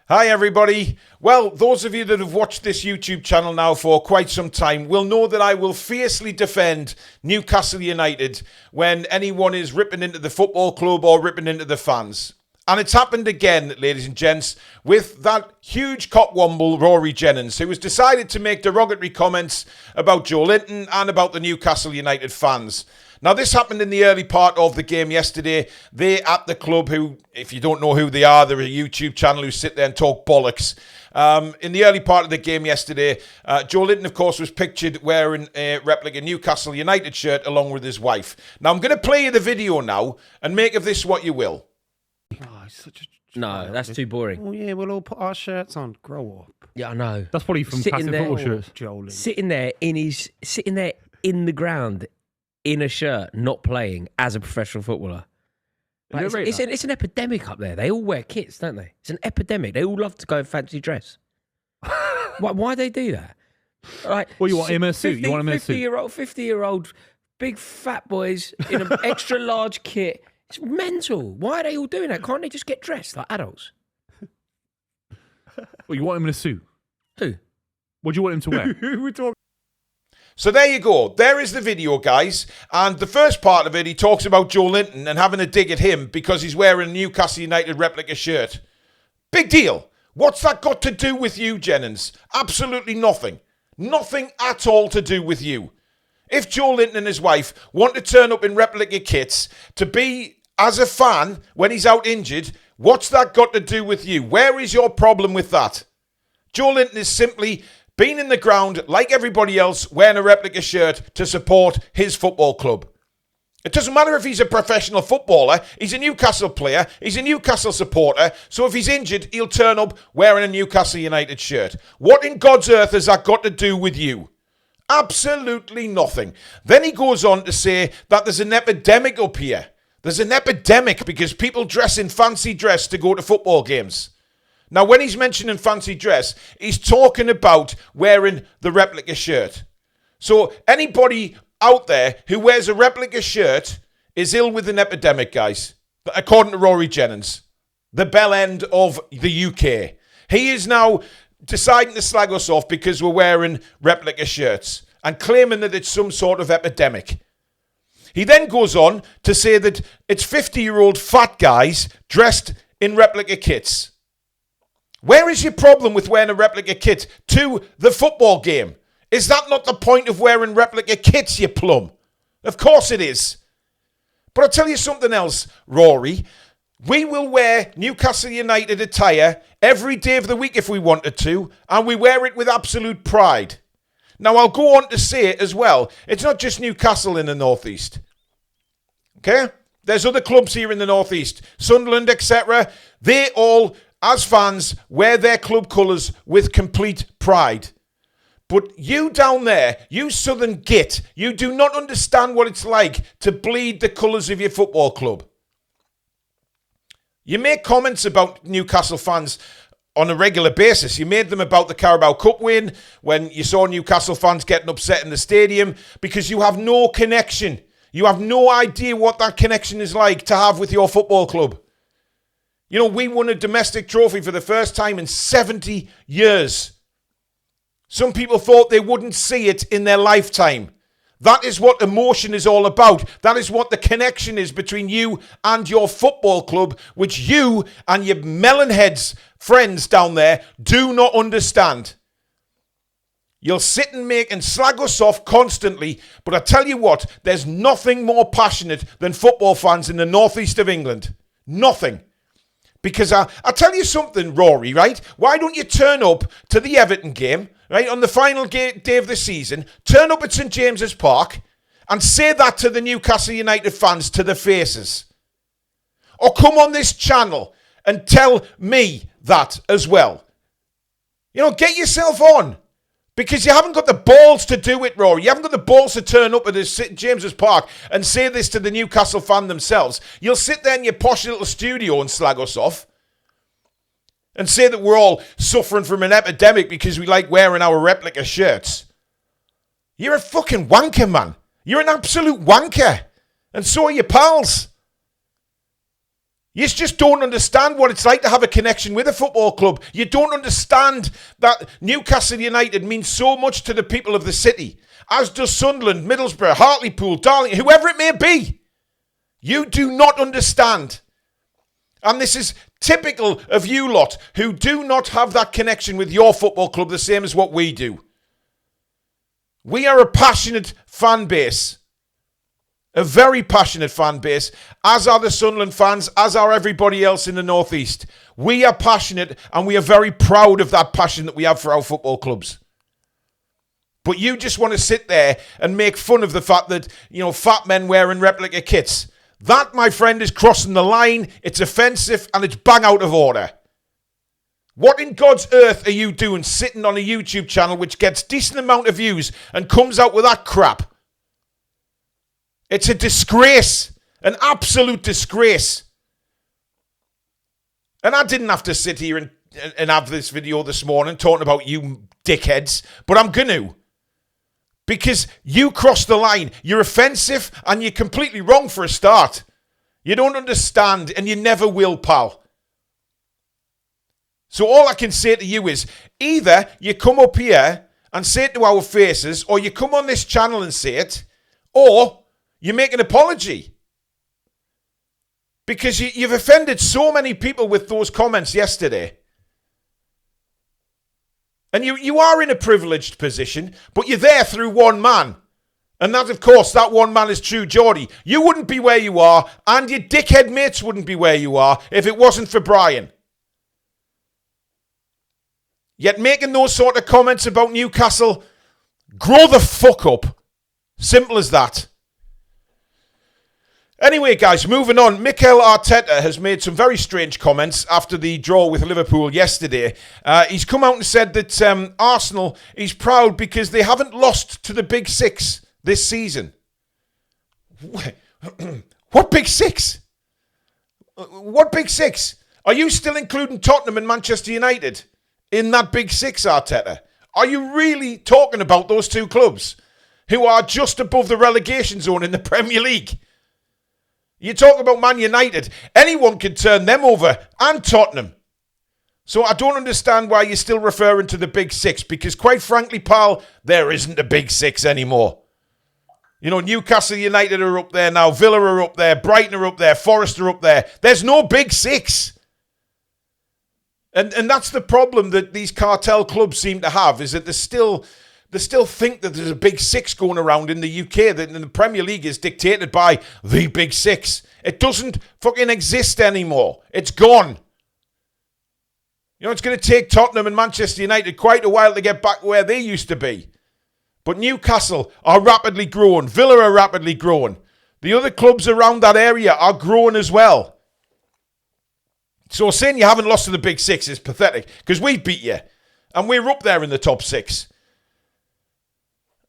Hi everybody. Well, those of you that have watched this YouTube channel now for quite some time will know that I will fiercely defend Newcastle United when anyone is ripping into the football club or ripping into the fans. And it's happened again, ladies and gents, with that huge cockwomble Rory Jennings, who has decided to make derogatory comments about Joe Linton and about the Newcastle United fans. Now, this happened in the early part of the game yesterday. They at the club, who, if you don't know who they are, they're a YouTube channel who sit there and talk bollocks. In the early part of the game yesterday, Joe Linton, of course, was pictured wearing a replica Newcastle United shirt along with his wife. Now, I'm going to play you the video now and make of this what you will. Oh, he's such a... No, that's too boring. Oh, yeah, we'll all put our shirts on. Grow up. Yeah, I know. That's probably from Sitting classic there- football shirts. Joel. Sitting there in the ground in a shirt, not playing as a professional footballer. Like, it's an epidemic up there. They all wear kits, don't they? It's an epidemic. They all love to go in fancy dress. Why do they do that? Like, Well, you want him in a suit? You want him in a suit? 50-year-old, big fat boys in an extra large kit. It's mental. Why are they all doing that? Can't they just get dressed like adults? Well, you want him in a suit? Who? What do you want him to wear? Who we talking? So there you go. There is the video, guys. And the first part of it, he talks about Joe Linton and having a dig at him because he's wearing a Newcastle United replica shirt. Big deal. What's that got to do with you, Jennings? Absolutely nothing. Nothing at all to do with you. If Joe Linton and his wife want to turn up in replica kits to be as a fan when he's out injured, what's that got to do with you? Where is your problem with that? Joe Linton is simply being in the ground like everybody else wearing a replica shirt to support his football club. It doesn't matter if he's a professional footballer, he's a Newcastle player, he's a Newcastle supporter, so if he's injured, he'll turn up wearing a Newcastle United shirt. What in God's earth has that got to do with you? Absolutely nothing. Then he goes on to say that there's an epidemic up here. There's an epidemic because people dress in fancy dress to go to football games. Now, when he's mentioning fancy dress, he's talking about wearing the replica shirt. So anybody out there who wears a replica shirt is ill with an epidemic, guys. According to Rory Jennings, the bell end of the UK. He is now deciding to slag us off because we're wearing replica shirts and claiming that it's some sort of epidemic. He then goes on to say that it's 50-year-old fat guys dressed in replica kits. Where is your problem with wearing a replica kit to the football game? Is that not the point of wearing replica kits, you plum? Of course it is. But I'll tell you something else, Rory. We will wear Newcastle United attire every day of the week if we wanted to, and we wear it with absolute pride. Now, I'll go on to say it as well. It's not just Newcastle in the Northeast. Okay? There's other clubs here in the Northeast. Sunderland, etc. They all, as fans, wear their club colours with complete pride. But you down there, you southern git, you do not understand what it's like to bleed the colours of your football club. You make comments about Newcastle fans on a regular basis. You made them about the Carabao Cup win when you saw Newcastle fans getting upset in the stadium because you have no connection. You have no idea what that connection is like to have with your football club. You know, we won a domestic trophy for the first time in 70 years. Some people thought they wouldn't see it in their lifetime. That is what emotion is all about. That is what the connection is between you and your football club, which you and your melonheads friends down there do not understand. You'll sit and make and slag us off constantly, but I tell you what, there's nothing more passionate than football fans in the northeast of England. Nothing. Because I'll tell you something, Rory, right? Why don't you turn up to the Everton game, right, on the final day of the season, turn up at St James's Park and say that to the Newcastle United fans to their faces? Or come on this channel and tell me that as well. You know, get yourself on. Because you haven't got the balls to do it, Rory. You haven't got the balls to turn up at St James's Park and say this to the Newcastle fan themselves. You'll sit there in your posh little studio and slag us off. And say that we're all suffering from an epidemic because we like wearing our replica shirts. You're a fucking wanker, man. You're an absolute wanker. And so are your pals. You just don't understand what it's like to have a connection with a football club. You don't understand that Newcastle United means so much to the people of the city, as does Sunderland, Middlesbrough, Hartlepool, Darlington, whoever it may be. You do not understand. And this is typical of you lot who do not have that connection with your football club the same as what we do. We are a passionate fan base. A very passionate fan base, as are the Sunderland fans, as are everybody else in the North East. We are passionate and we are very proud of that passion that we have for our football clubs. But you just want to sit there and make fun of the fact that, fat men wearing replica kits. That, my friend, is crossing the line, it's offensive and it's bang out of order. What in God's earth are you doing sitting on a YouTube channel which gets decent amount of views and comes out with that crap? It's a disgrace. An absolute disgrace. And I didn't have to sit here and have this video this morning talking about you dickheads, but I'm going to. Because you crossed the line. You're offensive and you're completely wrong for a start. You don't understand and you never will, pal. So all I can say to you is either you come up here and say it to our faces, or you come on this channel and say it, or you make an apology. Because you've offended so many people with those comments yesterday. And you are in a privileged position, but you're there through one man. And that, of course, that one man is True Geordie. You wouldn't be where you are, and your dickhead mates wouldn't be where you are if it wasn't for Brian. Yet making those sort of comments about Newcastle, grow the fuck up. Simple as that. Anyway, guys, moving on. Mikel Arteta has made some very strange comments after the draw with Liverpool yesterday. He's come out and said that Arsenal, he's proud because they haven't lost to the Big Six this season. What Big Six? What Big Six? Are you still including Tottenham and Manchester United in that Big Six, Arteta? Are you really talking about those two clubs who are just above the relegation zone in the Premier League? You talk about Man United, anyone can turn them over, and Tottenham. So I don't understand why you're still referring to the Big Six, because quite frankly, pal, there isn't a Big Six anymore. Newcastle United are up there now, Villa are up there, Brighton are up there, Forest are up there. There's no Big Six. And that's the problem that these cartel clubs seem to have, is that they still think that there's a Big Six going around in the UK, that the Premier League is dictated by the Big Six. It doesn't fucking exist anymore. It's gone. It's going to take Tottenham and Manchester United quite a while to get back where they used to be. But Newcastle are rapidly growing. Villa are rapidly growing. The other clubs around that area are growing as well. So saying you haven't lost to the Big Six is pathetic, because we beat you. And we're up there in the top six.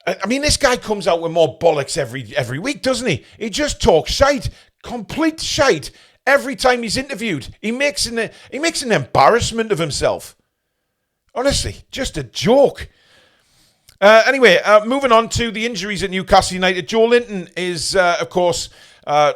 I mean, this guy comes out with more bollocks every week, doesn't he? He just talks shite, complete shite, every time he's interviewed. He makes an embarrassment of himself. Honestly, just a joke. Anyway, moving on to the injuries at Newcastle United. Joe Linton is, of course,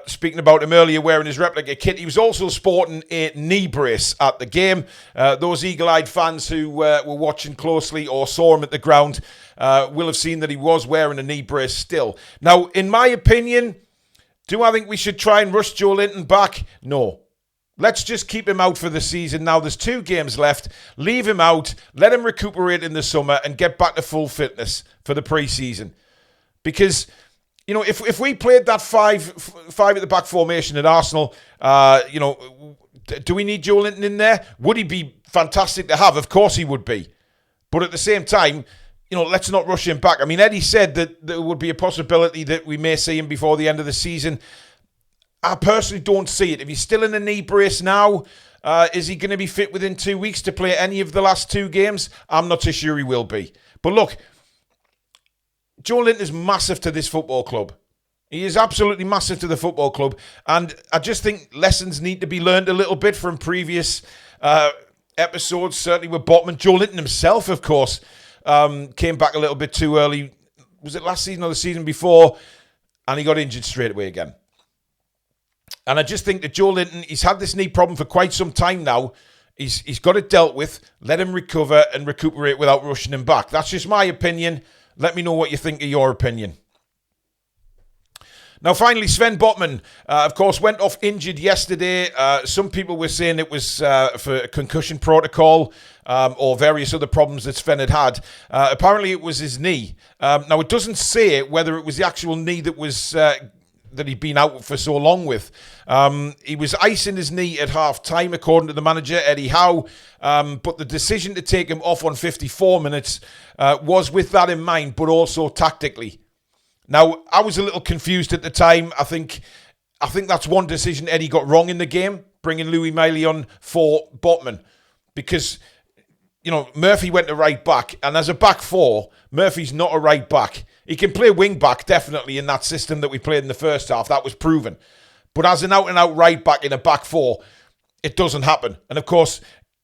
speaking about him earlier, wearing his replica kit. He was also sporting a knee brace at the game. Those eagle-eyed fans who were watching closely or saw him at the ground will have seen that he was wearing a knee brace still. Now, in my opinion, do I think we should try and rush Joe Linton back? No. Let's just keep him out for the season. Now, there's 2 games left. Leave him out. Let him recuperate in the summer and get back to full fitness for the pre-season. Because, if we played that five at the back formation at Arsenal, do we need Joe Linton in there? Would he be fantastic to have? Of course he would be. But at the same time, let's not rush him back. I mean, Eddie said that there would be a possibility that we may see him before the end of the season. I personally don't see it. If he's still in a knee brace now, is he going to be fit within 2 weeks to play any of the last 2 games? I'm not so sure he will be. But look, Joe Linton is massive to this football club. He is absolutely massive to the football club. And I just think lessons need to be learned a little bit from previous episodes, certainly with Botman. Joe Linton himself, of course, came back a little bit too early. Was it last season or the season before? And he got injured straight away again. And I just think that Joe Linton, he's had this knee problem for quite some time now. He's got it dealt with. Let him recover and recuperate without rushing him back. That's just my opinion. Let me know what you think of your opinion. Now, finally, Sven Botman, of course, went off injured yesterday. Some people were saying it was for a concussion protocol or various other problems that Sven had. Apparently, it was his knee. Now, it doesn't say whether it was the actual knee that was that he'd been out for so long with. He was icing his knee at half-time, according to the manager, Eddie Howe. But the decision to take him off on 54 minutes was with that in mind, but also tactically. Now, I was a little confused at the time. I think that's one decision Eddie got wrong in the game, bringing Louis Miley on for Botman. Because, you know, Murphy went to right back, and as a back four, Murphy's not a right back. He can play wing back, definitely, in that system that we played in the first half. That was proven. But as an out-and-out right back in a back four, it doesn't happen. And, of course,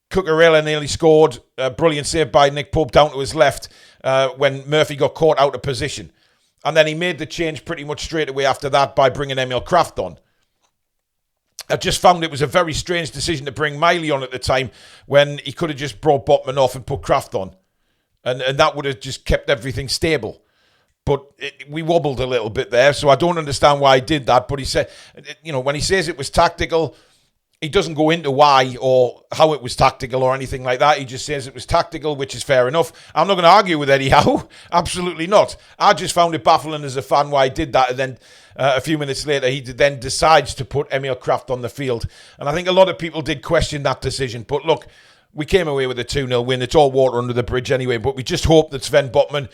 Cucurella nearly scored. A brilliant save by Nick Pope down to his left when Murphy got caught out of position. And then he made the change pretty much straight away after that by bringing Emil Kraft on. I just found it was a very strange decision to bring Miley on at the time when he could have just brought Botman off and put Kraft on. And that would have just kept everything stable. But we wobbled a little bit there, so I don't understand why he did that. But he said, you know, when he says it was tactical, he doesn't go into why or how it was tactical or anything like that. He just says it was tactical, which is fair enough. I'm not going to argue with Eddie Howe. Absolutely not. I just found it baffling as a fan why he did that. And then a few minutes later, he then decides to put Emil Kraft on the field. And I think a lot of people did question that decision. But look, we came away with a 2-0 win. It's all water under the bridge anyway. But we just hope that Sven Botman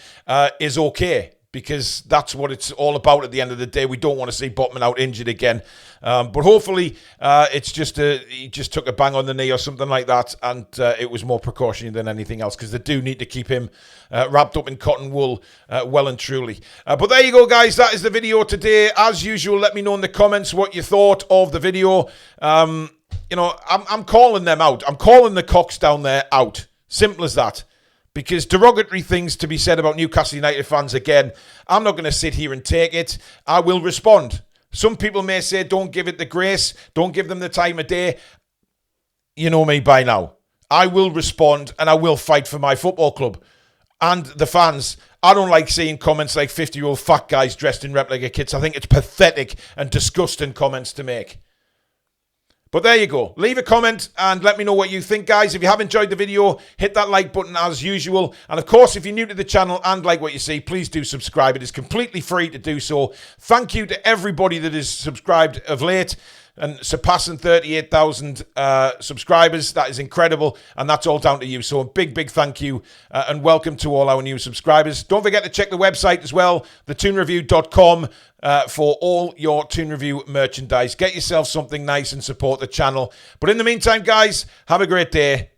is okay, because that's what it's all about at the end of the day. We don't want to see Botman out injured again. But hopefully it's just he just took a bang on the knee or something like that, and it was more precautionary than anything else, because they do need to keep him wrapped up in cotton wool well and truly. But there you go, guys. That is the video today. As usual, let me know in the comments what you thought of the video. You know, I'm calling them out. I'm calling the cocks down there out. Simple as that. Because derogatory things to be said about Newcastle United fans again, I'm not going to sit here and take it. I will respond. Some people may say, don't give it the grace, don't give them the time of day. You know me by now. I will respond and I will fight for my football club. And the fans, I don't like seeing comments like 50-year-old fat guys dressed in replica kits. I think it's pathetic and disgusting comments to make. But there you go. Leave a comment and let me know what you think, guys. If you have enjoyed the video, hit that like button as usual. And of course, if you're new to the channel and like what you see, please do subscribe. It is completely free to do so. Thank you to everybody that is subscribed of late and surpassing 38,000 subscribers. That is incredible, and that's all down to you. So a big, big thank you and welcome to all our new subscribers. Don't forget to check the website as well, thetoonreview.com, for all your Toon Review merchandise. Get yourself something nice and support the channel. But in the meantime, guys, have a great day.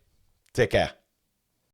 Take care.